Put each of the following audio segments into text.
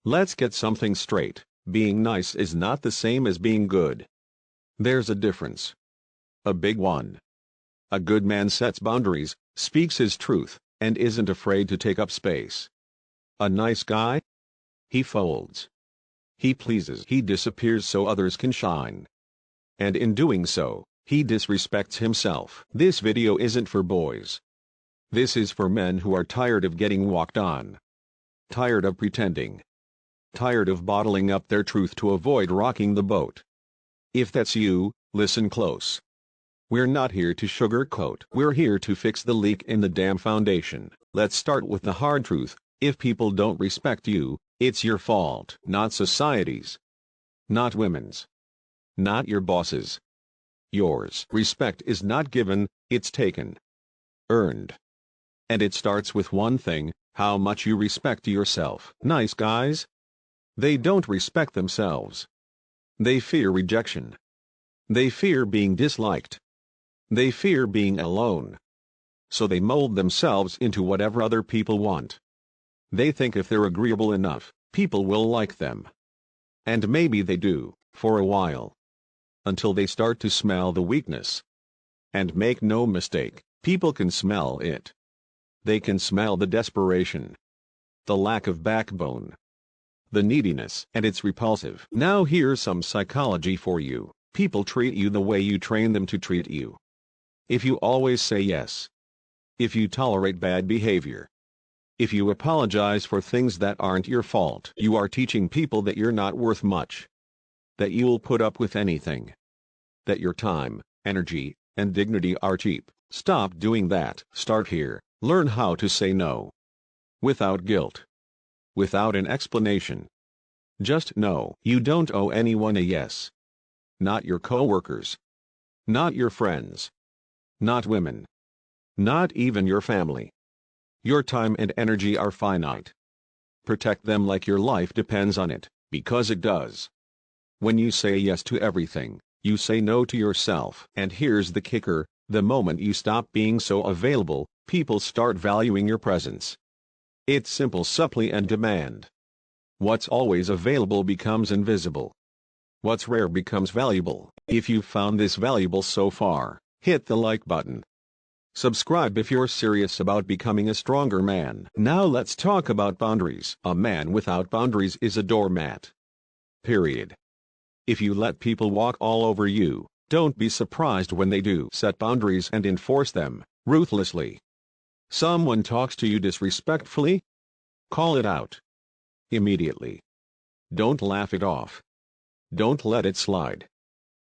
Let's get something straight. Being nice is not the same as being good. There's a difference. A big one. A good man sets boundaries, speaks his truth, and isn't afraid to take up space. A nice guy? He folds. He pleases. He disappears so others can shine. And in doing so, he disrespects himself. This video isn't for boys. This is for men who are tired of getting walked on. Tired of pretending. Tired of bottling up their truth to avoid rocking the boat. If that's you, listen close. We're not here to sugarcoat. We're here to fix the leak in the damn foundation. Let's start with the hard truth. If people don't respect you, it's your fault. Not society's. Not women's. Not your boss's. Yours. Respect is not given, it's taken. Earned. And it starts with one thing: how much you respect yourself. Nice guys? They don't respect themselves. They fear rejection. They fear being disliked. They fear being alone. So they mold themselves into whatever other people want. They think if they're agreeable enough, people will like them. And maybe they do, for a while. Until they start to smell the weakness. And make no mistake, people can smell it. They can smell the desperation. The lack of backbone. The neediness, and it's repulsive. Now here's some psychology for you. People treat you the way you train them to treat you. If you always say yes. If you tolerate bad behavior. If you apologize for things that aren't your fault, you are teaching people that you're not worth much. That you'll put up with anything. That your time, energy, and dignity are cheap. Stop doing that. Start here. Learn how to say no. Without guilt. Without an explanation. Just no. You don't owe anyone a yes. Not your coworkers. Not your friends. Not women. Not even your family. Your time and energy are finite. Protect them like your life depends on it, because it does. When you say yes to everything, you say no to yourself. And here's the kicker: the moment you stop being so available, people start valuing your presence. It's simple supply and demand. What's always available becomes invisible. What's rare becomes valuable. If you've found this valuable so far, hit the like button. Subscribe if you're serious about becoming a stronger man. Now let's talk about boundaries. A man without boundaries is a doormat. Period. If you let people walk all over you, don't be surprised when they do. Set boundaries and enforce them, ruthlessly. Someone talks to you disrespectfully? Call it out. Immediately. Don't laugh it off. Don't let it slide.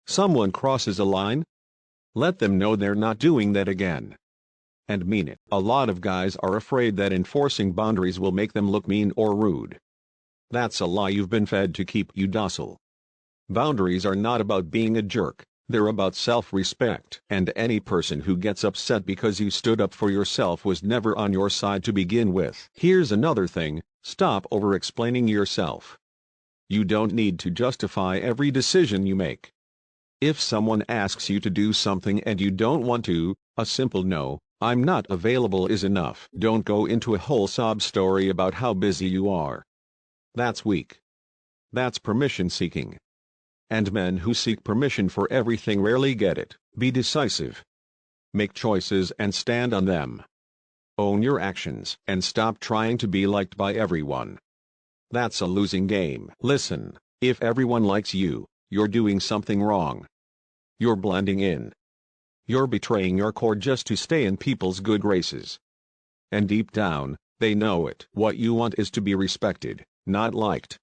Someone crosses a line? Let them know they're not doing that again. And mean it. A lot of guys are afraid that enforcing boundaries will make them look mean or rude. That's a lie you've been fed to keep you docile. Boundaries are not about being a jerk. They're about self-respect. And any person who gets upset because you stood up for yourself was never on your side to begin with. Here's another thing: stop over-explaining yourself. You don't need to justify every decision you make. If someone asks you to do something and you don't want to, a simple no, "I'm not available," is enough. Don't go into a whole sob story about how busy you are. That's weak. That's permission-seeking. And men who seek permission for everything rarely get it. Be decisive. Make choices and stand on them. Own your actions and stop trying to be liked by everyone. That's a losing game. Listen, if everyone likes you, you're doing something wrong. You're blending in. You're betraying your core just to stay in people's good graces. And deep down, they know it. What you want is to be respected, not liked.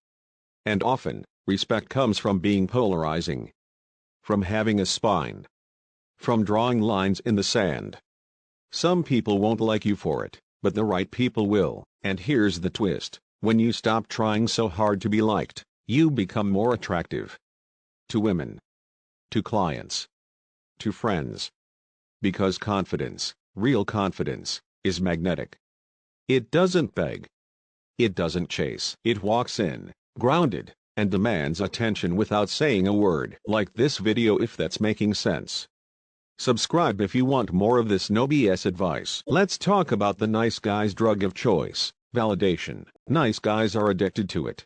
And often, respect comes from being polarizing. From having a spine. From drawing lines in the sand. Some people won't like you for it, but the right people will. And here's the twist: when you stop trying so hard to be liked, you become more attractive. To women. To clients. To friends. Because confidence, real confidence, is magnetic. It doesn't beg. It doesn't chase. It walks in, grounded, and demands attention without saying a word. Like this video if that's making sense. Subscribe if you want more of this no BS advice. Let's talk about the nice guy's drug of choice: validation. Nice guys are addicted to it.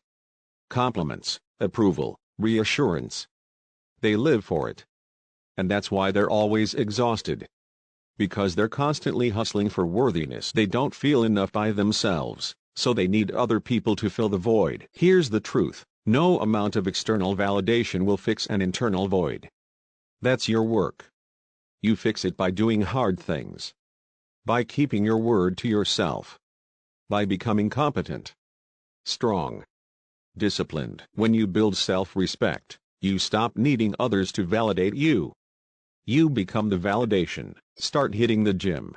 Compliments, approval, reassurance. They live for it. And that's why they're always exhausted. Because they're constantly hustling for worthiness. They don't feel enough by themselves, so they need other people to fill the void. Here's the truth: no amount of external validation will fix an internal void. That's your work. You fix it by doing hard things. By keeping your word to yourself. By becoming competent, strong, disciplined. When you build self-respect, you stop needing others to validate you. You become the validation. Start hitting the gym.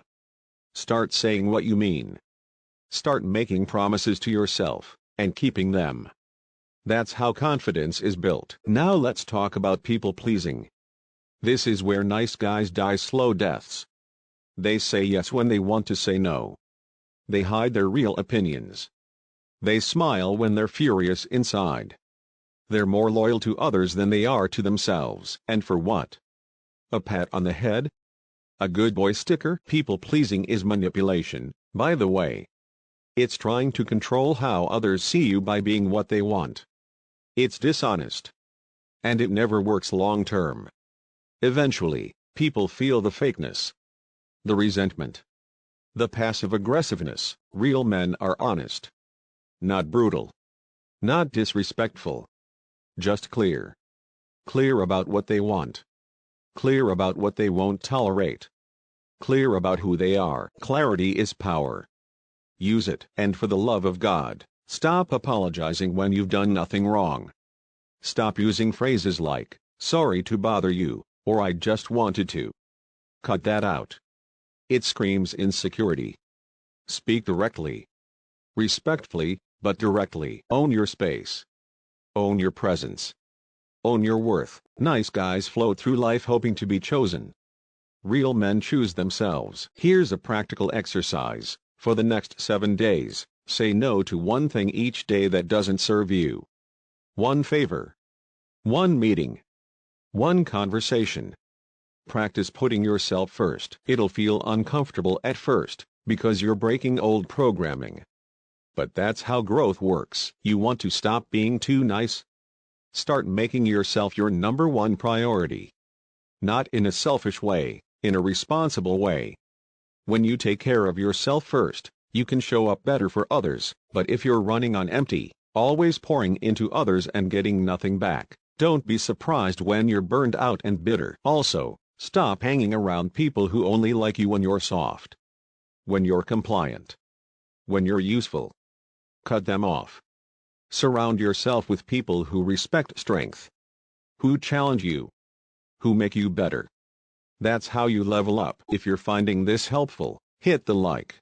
Start saying what you mean. Start making promises to yourself, and keeping them. That's how confidence is built. Now let's talk about people-pleasing. This is where nice guys die slow deaths. They say yes when they want to say no. They hide their real opinions. They smile when they're furious inside. They're more loyal to others than they are to themselves. And for what? A pat on the head? A good boy sticker? People-pleasing is manipulation, by the way. It's trying to control how others see you by being what they want. It's dishonest. And it never works long-term. Eventually, people feel the fakeness, the resentment, the passive-aggressiveness. Real men are honest. Not brutal. Not disrespectful. Just clear. Clear about what they want. Clear about what they won't tolerate. Clear about who they are. Clarity is power. Use it. And for the love of God, stop apologizing when you've done nothing wrong. Stop using phrases like, "sorry to bother you," or "I just wanted to." Cut that out. It screams insecurity. Speak directly. Respectfully, but directly. Own your space. Own your presence. Own your worth. Nice guys float through life hoping to be chosen. Real men choose themselves. Here's a practical exercise. For the next 7 days, say no to one thing each day that doesn't serve you. One favor. One meeting. One conversation. Practice putting yourself first. It'll feel uncomfortable at first, because you're breaking old programming. But that's how growth works. You want to stop being too nice? Start making yourself your #1 priority. Not in a selfish way, in a responsible way. When you take care of yourself first, you can show up better for others. But if you're running on empty, always pouring into others and getting nothing back, don't be surprised when you're burned out and bitter. Also, stop hanging around people who only like you when you're soft. When you're compliant. When you're useful. Cut them off. Surround yourself with people who respect strength. Who challenge you. Who make you better. That's how you level up. If you're finding this helpful, hit the like.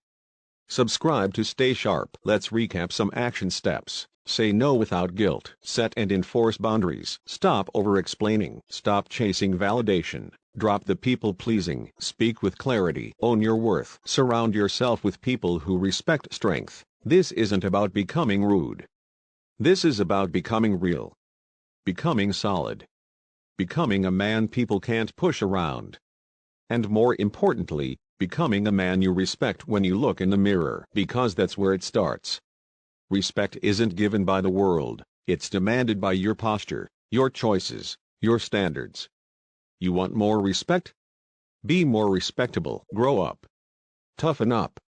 Subscribe to stay sharp. Let's recap some action steps. Say no without guilt. Set and enforce boundaries. Stop over-explaining. Stop chasing validation. Drop the people-pleasing. Speak with clarity. Own your worth. Surround yourself with people who respect strength. This isn't about becoming rude. This is about becoming real. Becoming solid. Becoming a man people can't push around. And more importantly, becoming a man you respect when you look in the mirror. Because that's where it starts. Respect isn't given by the world, it's demanded by your posture, your choices, your standards. You want more respect? Be more respectable. Grow up. Toughen up.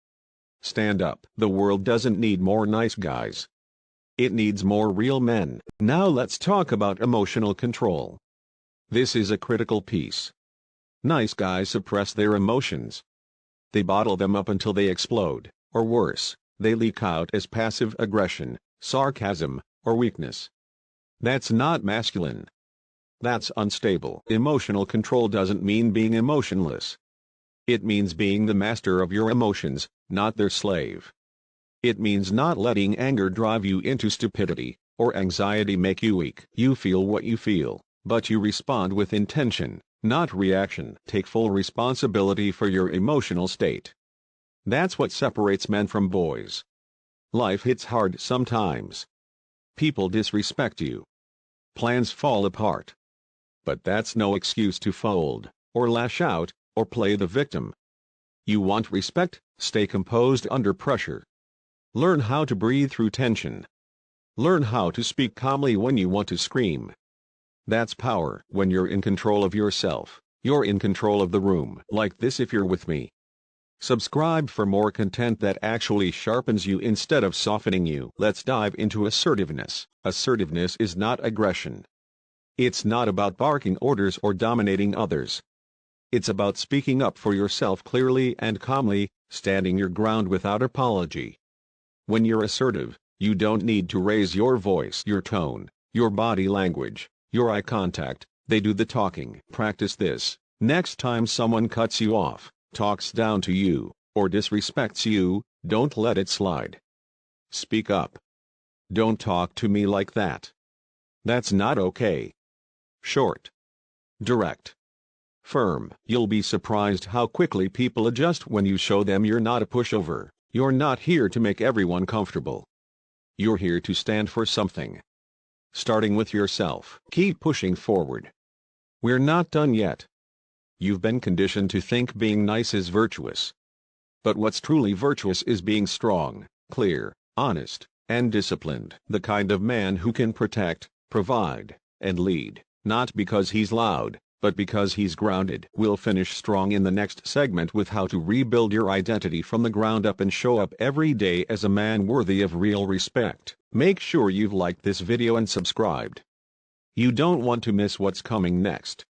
Stand up. The world doesn't need more nice guys. It needs more real men. Now let's talk about emotional control. This is a critical piece. Nice guys suppress their emotions. They bottle them up until they explode, or worse, they leak out as passive aggression, sarcasm, or weakness. That's not masculine. That's unstable. Emotional control doesn't mean being emotionless. It means being the master of your emotions, not their slave. It means not letting anger drive you into stupidity, or anxiety make you weak. You feel what you feel, but you respond with intention, not reaction. Take full responsibility for your emotional state. That's what separates men from boys. Life hits hard sometimes. People disrespect you. Plans fall apart. But that's no excuse to fold, or lash out, or play the victim. You want respect? Stay composed under pressure. Learn how to breathe through tension. Learn how to speak calmly when you want to scream. That's power. When you're in control of yourself, you're in control of the room. Like this if you're with me. Subscribe for more content that actually sharpens you instead of softening you. Let's dive into assertiveness. Assertiveness is not aggression. It's not about barking orders or dominating others. It's about speaking up for yourself clearly and calmly, standing your ground without apology. When you're assertive, you don't need to raise your voice. Your tone, your body language, your eye contact, they do the talking. Practice this. Next time someone cuts you off, talks down to you, or disrespects you, don't let it slide. Speak up. Don't talk to me like that. That's not okay. Short. Direct. Firm. You'll be surprised how quickly people adjust when you show them you're not a pushover. You're not here to make everyone comfortable. You're here to stand for something. Starting with yourself. Keep pushing forward. We're not done yet. You've been conditioned to think being nice is virtuous. But what's truly virtuous is being strong, clear, honest, and disciplined. The kind of man who can protect, provide, and lead, not because he's loud, but because he's grounded. We'll finish strong in the next segment with how to rebuild your identity from the ground up and show up every day as a man worthy of real respect. Make sure you've liked this video and subscribed. You don't want to miss what's coming next.